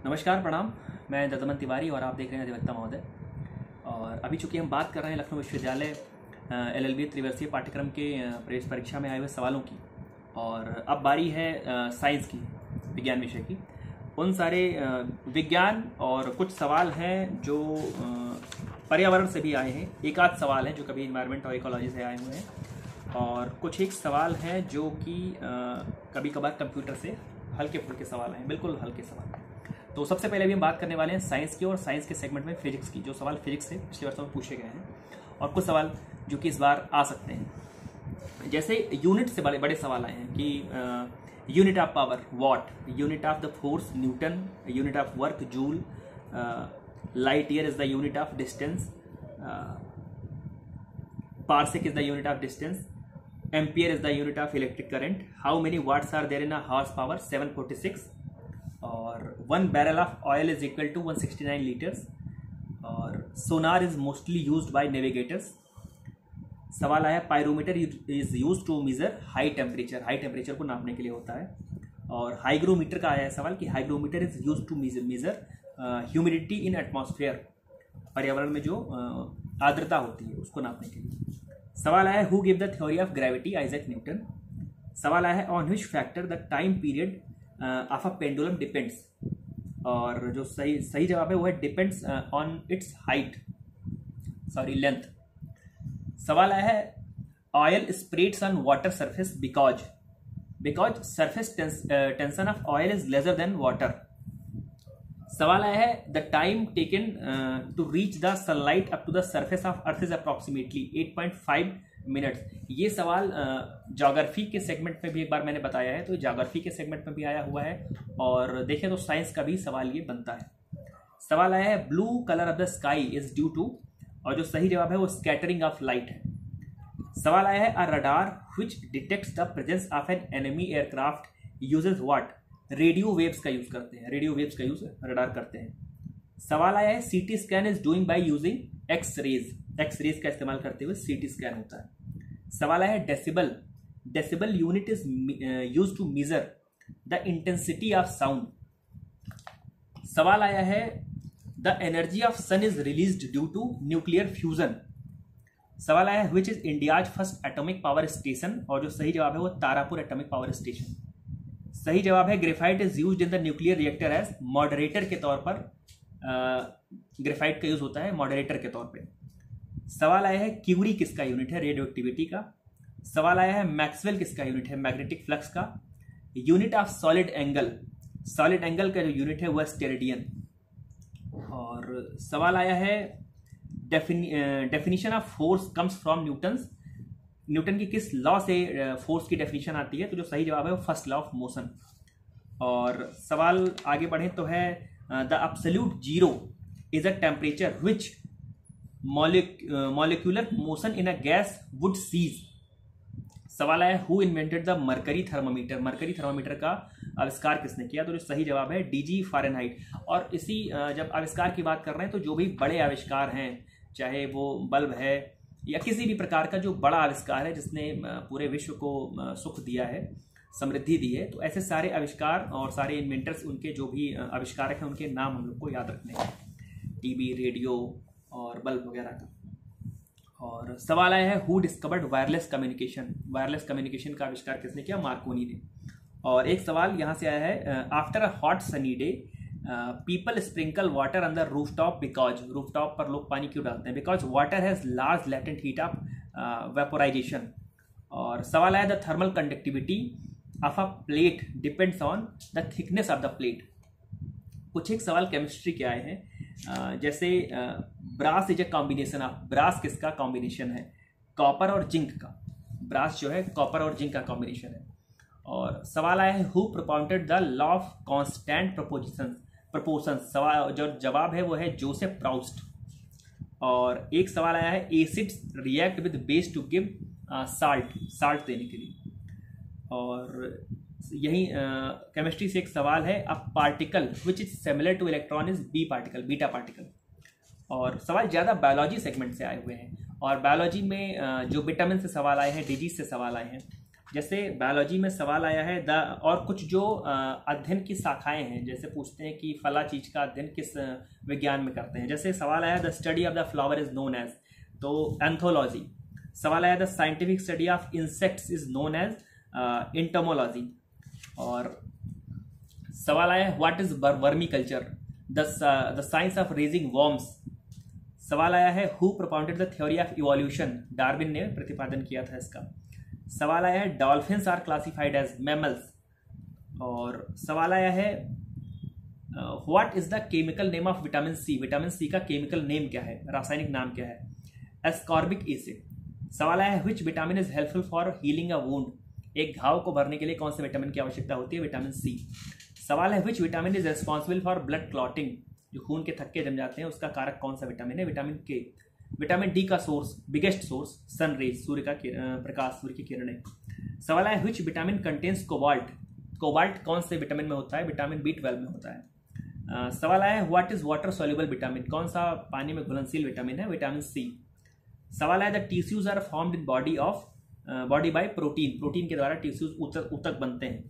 नमस्कार, प्रणाम। मैं दत्तमन तिवारी और आप देख रहे हैं अधिवक्ता महोदय। और अभी चूंकि हम बात कर रहे हैं लखनऊ विश्वविद्यालय LLB त्रिवर्षीय पाठ्यक्रम के प्रवेश परीक्षा में आए हुए सवालों की, और अब बारी है साइंस की, विज्ञान विषय की। उन सारे विज्ञान और कुछ सवाल हैं जो पर्यावरण से भी आए हैं, एक आध सवाल हैं जो कभी इन्वायरमेंट और इकोलॉजी से आए हुए हैं, और कुछ एक सवाल हैं जो कि कभी कभार कंप्यूटर से हल्के फुल्के सवाल हैं, बिल्कुल हल्के सवाल। तो सबसे पहले अभी हम बात करने वाले हैं साइंस की, और साइंस के सेगमेंट में फिजिक्स की। जो सवाल फिजिक्स से पिछले वर्षों में पूछे गए हैं, और कुछ सवाल जो कि इस बार आ सकते हैं। जैसे यूनिट से बड़े बड़े सवाल आए हैं कि unit of power watt, unit of the force newton, unit of work joule, light year is the unit of distance, parsec is the unit of distance, ampere is the unit of electric current, how many watts are there in a horse power 746, और 1 barrel of oil is equal to 169 liters, और sonar is mostly used by navigators. सवाल आया pyrometer is used to measure high temperature, high temperature को नापने के लिए होता है। और हाइग्रोमीटर का आया है सवाल कि hygrometer is used to measure humidity in atmosphere, पर्यावरण में जो आर्द्रता होती है उसको नापने के लिए। सवाल आया who give the theory of gravity, Isaac Newton. सवाल आया है on which factor the time period of a pendulum depends, और जो सही जवाब है वो है depends on its height, length. सवाल आया है oil spreads on water surface because surface tension of oil is lesser than water. सवाल आया है the time taken to reach the sunlight up to the surface of earth is approximately 8.5 minutes. ये सवाल geography के segment में भी एक बार मैंने बताया है, तो ज्योग्राफी के सेगमेंट में भी आया हुआ है, और देखें तो साइंस का भी सवाल ये बनता है। सवाल आया है blue colour of the sky is due to, और जो सही जवाब है वो स्कैटरिंग ऑफ लाइट है। सवाल आया है a radar which detects the presence of an enemy aircraft uses what, radio waves का यूज करते हैं, रेडियो वेव्स का यूज रडार करते हैं। सवाल आया है CT scan is doing by using x rays का इस्तेमाल करते हुए सीटी स्कैन होता है। सवाल आया है decibel unit is used to measure the intensity of sound. सवाल आया है the energy of sun is released due to nuclear fusion. सवाल आया है which is India's first atomic power station, और जो सही जवाब है वो तारापुर एटॉमिक पावर स्टेशन। सही जवाब है graphite is used in the nuclear reactor as moderator के तौर पर, ग्रेफाइट का यूज होता है मॉडरेटर के तौर पे। सवाल आया है क्यूरी किसका यूनिट है, रेडियो एक्टिविटी का। सवाल आया है मैक्सवेल किसका यूनिट है, मैग्नेटिक फ्लक्स का। यूनिट ऑफ सॉलिड एंगल का जो यूनिट है वह स्टेरेडियन। और सवाल आया है definition of force comes from Newton की किस लॉ से फोर्स की डेफिनेशन आती है, तो जो सही जवाब है वो फर्स्ट लॉ ऑफ मोशन। और सवाल आगे बढ़े तो है the absolute zero is a temperature which molecular motion in a gas would cease. सवाल आया who invented the mercury thermometer का आविष्कार किसने किया, तो जो सही जवाब है DG फारेनहाइट। और इसी जब आविष्कार की बात कर रहे हैं तो जो भी बड़े आविष्कार हैं, चाहे वो बल्ब है या किसी भी प्रकार का जो बड़ा आविष्कार है जिसने पूरे विश्व को सुख दिया है, समृद्धि दी है, तो ऐसे सारे आविष्कार और सारे इन्वेंटर्स, उनके जो भी आविष्कारक हैं उनके नाम हम लोग को याद रखने हैं, टीवी, रेडियो और बल्ब वगैरह का। और सवाल आया है हु डिस्कवर्ड वायरलेस कम्युनिकेशन का आविष्कार किसने किया, मार्कोनी ने। और एक सवाल यहाँ से आया है after a hot sunny day people sprinkle water on the rooftop because, rooftop पर लोग पानी क्यों डालते हैं, because water has large latent heat of vaporisation. और सवाल आया the thermal conductivity of a plate depends on the thickness of the plate. कुछ एक सवाल केमिस्ट्री के आए हैं, जैसे brass is a combination of, brass किसका कॉम्बिनेशन है, कॉपर और जिंक का। ब्रास जो है कॉपर और जिंक का कॉम्बिनेशन है। और सवाल आया है who propounded the law of constant proportions, सवाल जो जवाब है वो है जोसेफ प्राउस्ट। और एक सवाल आया है acids react with base to give salt देने के लिए। और यही केमिस्ट्री से एक सवाल है a particle which is similar two electron is beta particle. और सवाल ज़्यादा बायोलॉजी सेगमेंट से आए हुए हैं, और बायोलॉजी में जो विटामिन से सवाल आए हैं, डिजीज से सवाल आए हैं, जैसे बायोलॉजी में सवाल आया है और कुछ जो अध्ययन की शाखाएं हैं, जैसे पूछते हैं कि फला चीज का अध्ययन किस विज्ञान में करते हैं। जैसे सवाल आया the study of the flower is known as, तो एंथोलॉजी। सवाल आया the scientific study of insects is known as entomology. और सवाल आया what is vermiculture, the science of raising worms. सवाल आया है who propounded the theory of evolution, Darwin ने प्रतिपादन किया था इसका। सवाल आया है dolphins are classified as mammals. और सवाल आया है what is the chemical name of vitamin C, vitamin C का केमिकल नेम क्या है, रासायनिक नाम क्या है, एस्कॉर्बिक एसिड। सवाल आया है which vitamin is helpful for healing a wound, एक घाव को भरने के लिए कौन से विटामिन की आवश्यकता होती है, विटामिन सी। सवाल है which vitamin is responsible for blood clotting, जो खून के थक्के जम जाते हैं उसका कारक कौन सा विटामिन है, विटामिन के। विटामिन डी का source, biggest source sun rays, सूर्य का प्रकाश, सूर्य की किरणें। सवाल है which vitamin contains cobalt, cobalt कौन से विटामिन में होता है, विटामिन B12 में होता है। सवाल आया है what is water soluble vitamin, कौन सा पानी में घुलनशील विटामिन है, विटामिन सी। सवाल आया the tissues are formed in body by protein, protein के द्वारा टिश्यूज ऊतक बनते हैं।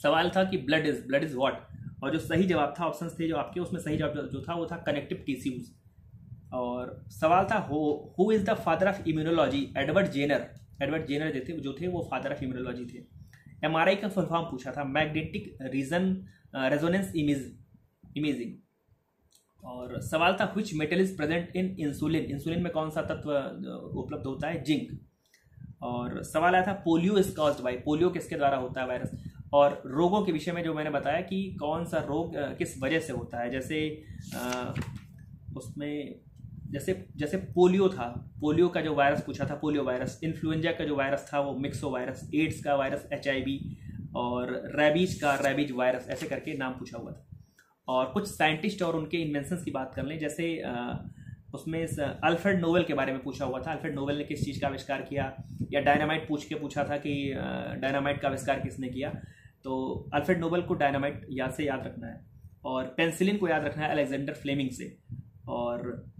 सवाल था कि ब्लड इज व्हाट, और जो सही जवाब था, ऑप्शंस थे जो आपके, उसमें सही जवाब जो था वो था कनेक्टिव टिश्यूज। और सवाल था who is the father of immunology, Edward Jenner जो थे वो फादर ऑफ इम्यूनोलॉजी थे। MRI का फुल फॉर्म पूछा था, मैग्नेटिक रेजोनेंस इमेजिंग। और सवाल था which metal is present in insulin, insulin में कौन सा तत्व उपलब्ध होता है, जिंक। और सवाल आया था polio is caused by, polio किसके द्वारा होता है, वायरस। और रोगों के विषय में जो मैंने बताया कि कौन सा रोग किस वजह से होता है, जैसे उसमें जैसे पोलियो था, पोलियो का जो वायरस पूछा था, पोलियो वायरस। इन्फ्लुएंजा का जो वायरस था वो मिक्सो वायरस, एड्स का वायरस HIV, और रैबीज वायरस, ऐसे करके नाम पूछा हुआ था। और कुछ साइंटिस्ट और उनके इन्वेंशंस की बात कर लें, जैसे उसमें अल्फ्रेड नोबेल के बारे में पूछा हुआ था, अल्फ्रेड नोबेल ने किस चीज़ का आविष्कार किया, या डायनामाइट पूछा था कि डायनामाइट का आविष्कार किसने किया। तो अल्फ्रेड नोबेल को डायनामाइट याद रखना है, और पेंसिलिन को याद रखना है अलेक्जेंडर फ्लेमिंग से। और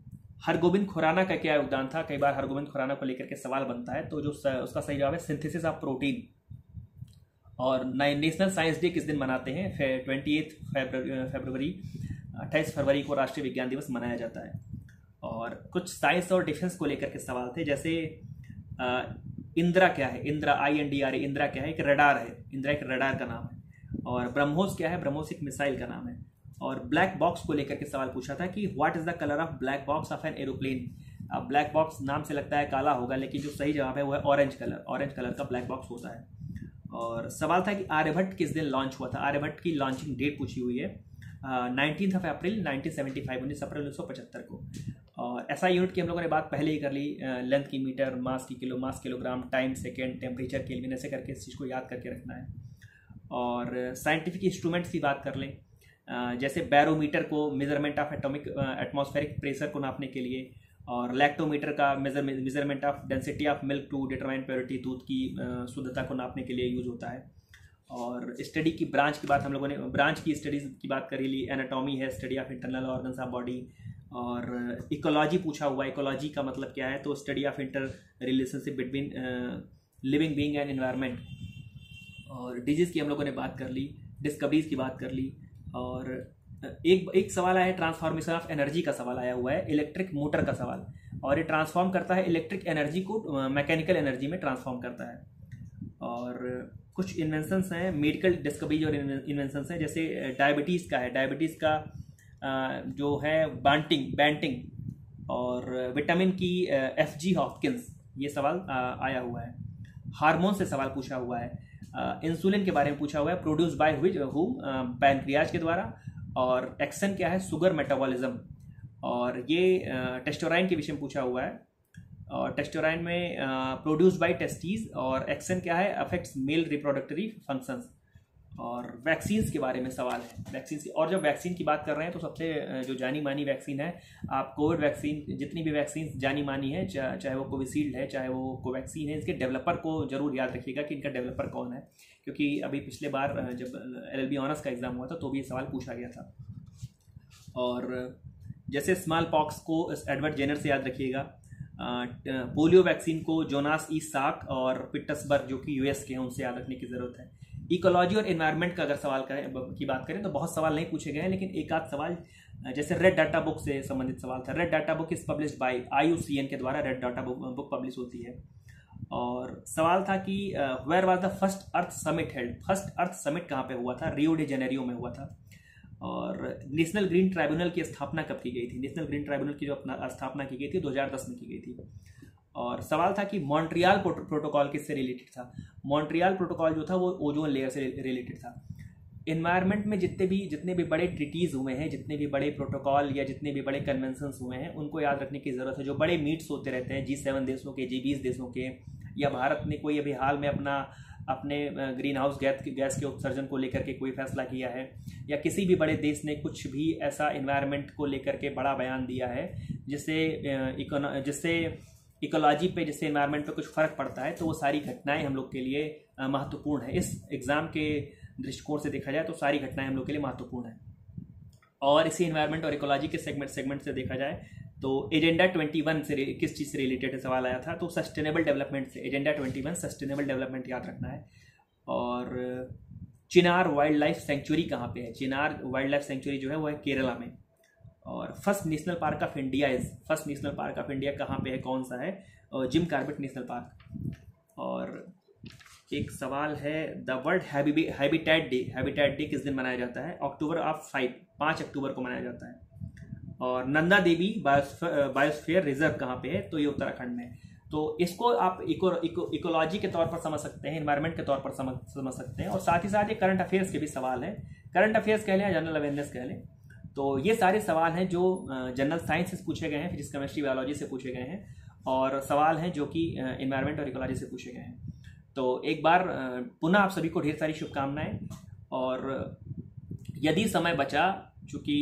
हरगोबिंद खुराना का क्या योगदान था, कई बार हरगोबिंद खुराना को लेकर के सवाल बनता है, तो जो उसका सही जवाब है सिंथेसिस ऑफ प्रोटीन। और नेशनल साइंस डे किस दिन मनाते हैं, 28 फरवरी, 28 फरवरी को राष्ट्रीय विज्ञान दिवस मनाया जाता है। और कुछ साइंस और डिफेंस को लेकर के सवाल थे, जैसे इंद्रा क्या है, इंद्रा INDRA, इंद्रा क्या है, एक रडार है, इंद्रा एक रडार का नाम है। और ब्रह्मोस क्या है, ब्रह्मोस एक मिसाइल का नाम है। और ब्लैक बॉक्स को लेकर के सवाल पूछा था कि what is the colour of black box of an aeroplane. अब ब्लैक बॉक्स नाम से लगता है काला होगा, लेकिन जो सही जवाब है वो है ऑरेंज कलर का ब्लैक बॉक्स होता है। और सवाल था कि आर्यभट्ट किस दिन लॉन्च हुआ था, आर्यभट्ट की लॉन्चिंग डेट पूछी हुई है 19 अप्रैल 1975, 19 अप्रैल 1975 को। और SI यूनिट की हम लोगों ने बात पहले ही कर ली, लेंथ की मीटर, मास की kilo, mass kilogram, time second, temperature kelvin, ऐसे करके इस चीज़ को याद करके रखना है। और साइंटिफिक इंस्ट्रूमेंट्स की बात कर लें, जैसे बैरोमीटर को मेजरमेंट ऑफ एटमॉस्फेरिक प्रेशर को नापने के लिए, और लैक्टोमीटर का measurement of density of milk to determine purity, दूध की शुद्धता को नापने के लिए यूज होता है। और स्टडी की ब्रांच की बात हम लोगों ने, ब्रांच की स्टडीज़ की बात करी ली, एनाटॉमी है, study of internal organs of body. और इकोलॉजी पूछा हुआ, इकोलॉजी का मतलब क्या है, तो study of inter relationship between living being and environment. और डिजीज़ की हम लोगों ने बात कर ली, डिस्कवरीज की बात कर ली। और एक सवाल आया है ट्रांसफॉर्मेशन ऑफ एनर्जी का सवाल आया हुआ है, इलेक्ट्रिक मोटर का सवाल, और ये ट्रांसफॉर्म करता है इलेक्ट्रिक एनर्जी को मैकेनिकल एनर्जी में ट्रांसफॉर्म करता है। और कुछ इन्वेंशंस हैं, मेडिकल डिस्कवरीज और इन्वेंशंस हैं, जैसे डायबिटीज़ का है, डायबिटीज़ का जो है बैंटिंग, और विटामिन की FG हॉपकिंस, ये सवाल आया हुआ है। हार्मोन से सवाल पूछा हुआ है, इंसुलिन के बारे में पूछा हुआ है, प्रोड्यूस बाय व्हिच हुम, पैनक्रियाज के द्वारा। और एक्शन क्या है, शुगर मेटाबॉलिज्म। और ये टेस्टोराइन के विषय में पूछा हुआ है, और टेस्टोराइन में प्रोड्यूस बाय टेस्टीज, और एक्शन क्या है, अफेक्ट्स मेल रिप्रोडक्टरी फंक्शंस। और वैक्सीन्स के बारे में सवाल है, वैक्सीन्स। और जब वैक्सीन की बात कर रहे हैं तो सबसे जो जानी मानी वैक्सीन है, आप कोविड वैक्सीन, जितनी भी वैक्सीन जानी मानी है, चाहे वो कोविशील्ड है, चाहे वो कोवैक्सीन है, इसके डेवलपर को जरूर याद रखिएगा कि इनका डेवलपर कौन है, क्योंकि अभी पिछले बार जब LLB ऑनर्स का एग्जाम हुआ था तो भी ये सवाल पूछा गया था। और जैसे स्मॉल पॉक्स को एडवर्ड जेनर से याद रखिएगा, पोलियो वैक्सीन को जोनास ई साक और पिट्सबर्ग जो कि यूएस के हैं उनसे याद रखने की ज़रूरत है। इकोलॉजी और एनवायरनमेंट का अगर सवाल की बात करें तो बहुत सवाल नहीं पूछे गए हैं, लेकिन एक आध सवाल जैसे रेड डाटा बुक से संबंधित सवाल था। Red data book is published by IUCN के द्वारा रेड डाटा बुक पब्लिश होती है। और सवाल था कि where was the first earth summit held, first earth summit कहाँ पे हुआ था? रियो डी जेनेरियो में हुआ था। और नेशनल ग्रीन ट्राइब्यूनल की स्थापना कब की गई थी? नेशनल ग्रीन ट्राइब्यूनल की जो स्थापना की गई थी 2010 में की गई थी। और सवाल था कि मॉन्ट्रियल प्रोटोकॉल किससे रिलेटेड था? मॉन्ट्रियल प्रोटोकॉल जो था वो ओजोन लेयर से रिलेटेड था। इन्वायरमेंट में जितने भी बड़े ट्रीटीज़ हुए हैं, जितने भी बड़े प्रोटोकॉल या जितने भी बड़े कन्वेंशंस हुए हैं, उनको याद रखने की ज़रूरत है। जो बड़े मीट्स होते रहते हैं G7 देशों के, G20 देशों के, या भारत ने कोई अभी हाल में अपने ग्रीन हाउस गैस के उत्सर्जन को लेकर के कोई फैसला किया है, या किसी भी बड़े देश ने कुछ भी ऐसा इन्वायरमेंट को लेकर के बड़ा बयान दिया है जिससे इकोलॉजी पे, जिससे इन्वायरमेंट पे कुछ फ़र्क पड़ता है, तो वो सारी घटनाएं हम लोग के लिए महत्वपूर्ण है। इस एग्ज़ाम के दृष्टिकोण से देखा जाए तो सारी घटनाएं हम लोग के लिए महत्वपूर्ण है। और इसी इन्वायरमेंट और इकोलॉजी के सेगमेंट से देखा जाए तो एजेंडा 21 से किस चीज़ से रिलेटेड सवाल आया था? तो सस्टेनेबल डेवलपमेंट से। एजेंडा 21 सस्टेनेबल डेवलपमेंट याद रखना है। और चिनार वाइल्ड लाइफ सेंचुरी कहाँ पे है? चिनार वाइल्ड लाइफ सेंचुरी जो है वो है केरला में। और first national park of India कहाँ पे है, कौन सा है? Jim Corbett national park. और एक सवाल है द वर्ल्ड हैबिटेट डे किस दिन मनाया जाता है? अक्टूबर 5 अक्टूबर को मनाया जाता है। और नंदा देवी बायोस्फीयर रिजर्व कहाँ पे है? तो ये उत्तराखंड में। तो इसको आप इकोलॉजी के तौर पर समझ सकते हैं, इन्वायरमेंट के तौर पर समझ सकते हैं। और साथ ही साथ ये करंट अफेयर्स के भी सवाल हैं, करंट अफेयर्स कह लें या जनरल अवेयरनेस कह लें। तो ये सारे सवाल हैं जो जनरल साइंस से पूछे गए हैं, फिजिक्स केमिस्ट्री बायोलॉजी से पूछे गए हैं, और सवाल हैं जो कि इन्वायरमेंट और इकोलॉजी से पूछे गए हैं। तो एक बार पुनः आप सभी को ढेर सारी शुभकामनाएं। और यदि समय बचा, चूँकि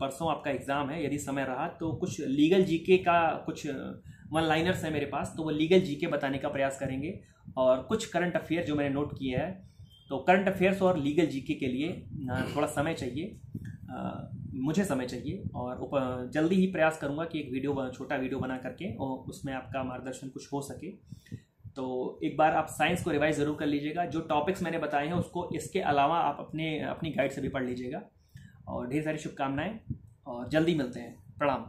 परसों आपका एग्ज़ाम है, यदि समय रहा तो कुछ लीगल जीके का कुछ वन लाइनर्स है मेरे पास, तो वो लीगल जीके बताने का प्रयास करेंगे। और कुछ करंट अफेयर जो मैंने नोट किया है, तो करंट अफेयर्स और लीगल जीके के लिए थोड़ा समय चाहिए, मुझे समय चाहिए। और जल्दी ही प्रयास करूँगा कि एक छोटा वीडियो बना करके और उसमें आपका मार्गदर्शन कुछ हो सके। तो एक बार आप साइंस को रिवाइज ज़रूर कर लीजिएगा। जो टॉपिक्स मैंने बताए हैं उसको इसके अलावा आप अपनी गाइड से भी पढ़ लीजिएगा। और ढेर सारी शुभकामनाएं, और जल्दी मिलते हैं। प्रणाम।